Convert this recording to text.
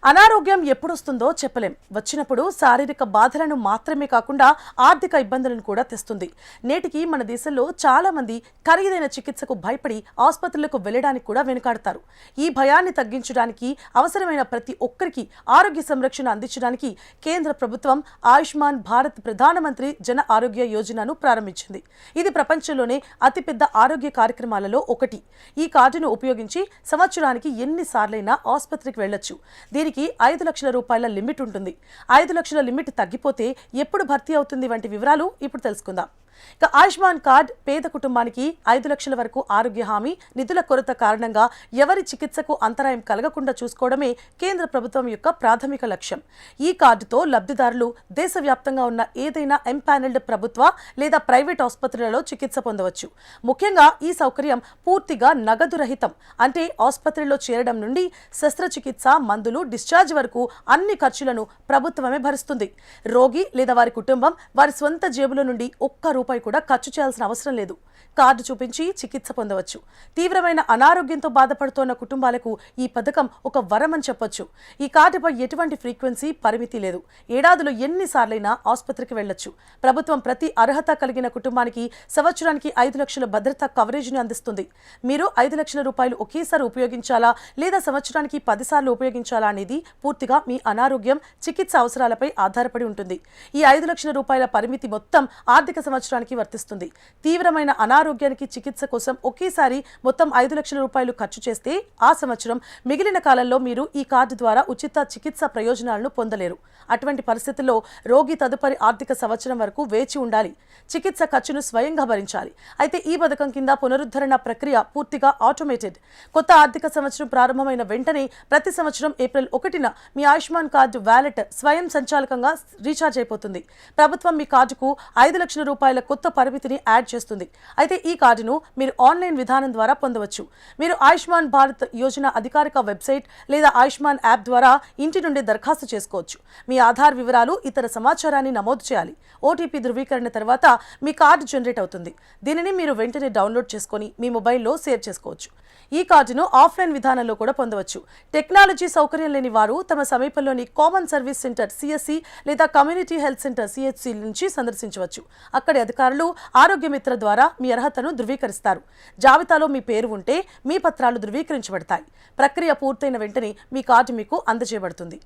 అనారోగ్యం ఎప్పుడొస్తుందో చెప్పలేం. వచ్చినప్పుడు శారీరక బాధలను మాత్రమే కాకుండా ఆర్థిక ఇబ్బందులను కూడా తెస్తుంది. నేటికి మన దేశంలో చాలా మంది ఖరీదైన చికిత్సకు భయపడి ఆసుపత్రులకు వెళ్లడానికి కూడా వెనుకాడతారు. ఈ భయాన్ని తగ్గించడానికి అవసరమైన ప్రతి ఒక్కరికి ఆరోగ్య సంరక్షణ అందించడానికి కేంద్ర ప్రభుత్వం ఆయుష్మాన్ భారత్ ప్రధానమంత్రి జన ఆరోగ్య యోజనను ప్రారంభించింది. ఇది ప్రపంచంలోనే అతిపెద్ద ఆరోగ్య కార్యక్రమాలలో ఒకటి. ఈ కార్డును ఉపయోగించి సంవత్సరానికి ఎన్నిసార్లైనా ఆసుపత్రికి వెళ్లొచ్చు. దీనికి 5 లక్షల రూపాయల లిమిట్ ఉంటుంది. 5 లక్షల లిమిట్ తగ్గిపోతే ఎప్పుడు భర్తీ అవుతుంది వంటి వివరాలు ఇప్పుడు తెలుసుకుందాం. ఇక ఆయుష్మాన్ కార్డ్ పేద కుటుంబానికి 5 లక్షల వరకు ఆరోగ్య హామీ, నిధుల కొరత కారణంగా ఎవరి చికిత్సకు అంతరాయం కలగకుండా చూసుకోవడమే కేంద్ర ప్రభుత్వం యొక్క ప్రాథమిక లక్ష్యం. ఈ కార్డుతో లబ్ధిదారులు దేశవ్యాప్తంగా ఉన్న ఏదైనా ఎంపానెల్డ్ ప్రభుత్వ లేదా ప్రైవేట్ ఆసుపత్రులలో చికిత్స పొందవచ్చు. ముఖ్యంగా ఈ సౌకర్యం పూర్తిగా నగదు రహితం. అంటే ఆసుపత్రిలో చేరడం నుండి శస్త్రచికిత్స, మందులు, డిశ్చార్జ్ వరకు అన్ని ఖర్చులను ప్రభుత్వమే భరిస్తుంది. రోగి లేదా వారి కుటుంబం వారి స్వంత జేబుల నుండి ఒక్క రూపాయి కూడా ఖర్చు చేయాల్సిన అవసరం లేదు. కార్డు చూపించి చికిత్స పొందవచ్చు. తీవ్రమైన అనారోగ్యంతో బాధపడుతున్న కుటుంబాలకు ఈ పథకం ఒక వరం అని చెప్పొచ్చు. ఈ కార్డుపై ఎటువంటి ఫ్రీక్వెన్సీ పరిమితి లేదు. ఏడాదిలో ఎన్నిసార్లైనా ఆసుపత్రికి వెళ్లొచ్చు. ప్రభుత్వం ప్రతి అర్హత కలిగిన కుటుంబానికి సంవత్సరానికి 5 లక్షల భద్రతా కవరేజ్ని అందిస్తుంది. మీరు 5 లక్షల రూపాయలు ఒకేసారి ఉపయోగించాలా లేదా సంవత్సరానికి 10 సార్లు ఉపయోగించాలా అనేది పూర్తిగా మీ అనారోగ్యం, చికిత్స అవసరాలపై ఆధారపడి ఉంటుంది. ఈ 5 లక్షల రూపాయల పరిమితి మొత్తం ఆర్థిక సంవత్సరానికి వర్తిస్తుంది. తీవ్రమైన అనారోగ్యానికి చికిత్స కోసం ఒకేసారి మొత్తం 5 లక్షల రూపాయలు ఖర్చు చేస్తే ఆ సంవత్సరం మిగిలిన కాలంలో మీరు ఈ కార్డు ద్వారా ఉచిత చికిత్స ప్రయోజనాలను పొందలేరు. అటువంటి పరిస్థితుల్లో రోగి తదుపరి ఆర్థిక సంవత్సరం వరకు వేచి ఉండాలి. చికిత్స ఖర్చును స్వయంగా భరించాలి. అయితే ఈ పథకం కింద పునరుద్ధరణ ప్రక్రియ పూర్తిగా ఆటోమేటెడ్. కొత్త ఆర్థిక సంవత్సరం ప్రారంభమైన వెంటనే ప్రతి సంవత్సరం ఏప్రిల్ 1న మీ ఆయుష్మాన్ కార్డు వ్యాలెట్ స్వయం సంచాలకంగా రీఛార్జ్ అయిపోతుంది. ప్రభుత్వం మీ కార్డుకు 5 లక్షల రూపాయల కొత్త పరిమితిని యాడ్ చేస్తుంది. అయితే ఈ కార్డును మీరు ఆన్లైన్ విధానం ద్వారా పొందవచ్చు. మీరు ఆయుష్మాన్ భారత్ యోజన అధికారిక వెబ్సైట్ లేదా ఆయుష్మాన్ యాప్ ద్వారా ఇంటి నుండి దరఖాస్తు చేసుకోవచ్చు. మీ ఆధార్ వివరాలు, ఇతర సమాచారాన్ని నమోదు చేయాలి. ఓటీపీ ధృవీకరణ తర్వాత మీ కార్డు జనరేట్ అవుతుంది. దీనిని మీరు వెంటనే డౌన్లోడ్ చేసుకొని మీ మొబైల్లో సేవ్ చేసుకోవచ్చు. ఈ కార్డును ఆఫ్లైన్ విధానంలో కూడా పొందవచ్చు. టెక్నాలజీ సౌకర్యం లేని వారు తమ సమీపంలోని కామన్ సర్వీస్ సెంటర్ CSC లేదా కమ్యూనిటీ హెల్త్ సెంటర్ CHC నుంచి సందర్శించవచ్చు. అక్కడి అధికారులు ఆరోగ్య మిత్ర ద్వారా మీ అర్హతను ధృవీకరిస్తారు. జాబితాలో మీ పేరు ఉంటే మీ పత్రాలు ధృవీకరించబడతాయి. ప్రక్రియ పూర్తయిన వెంటనే మీ కార్డు మీకు అందజేయబడుతుంది.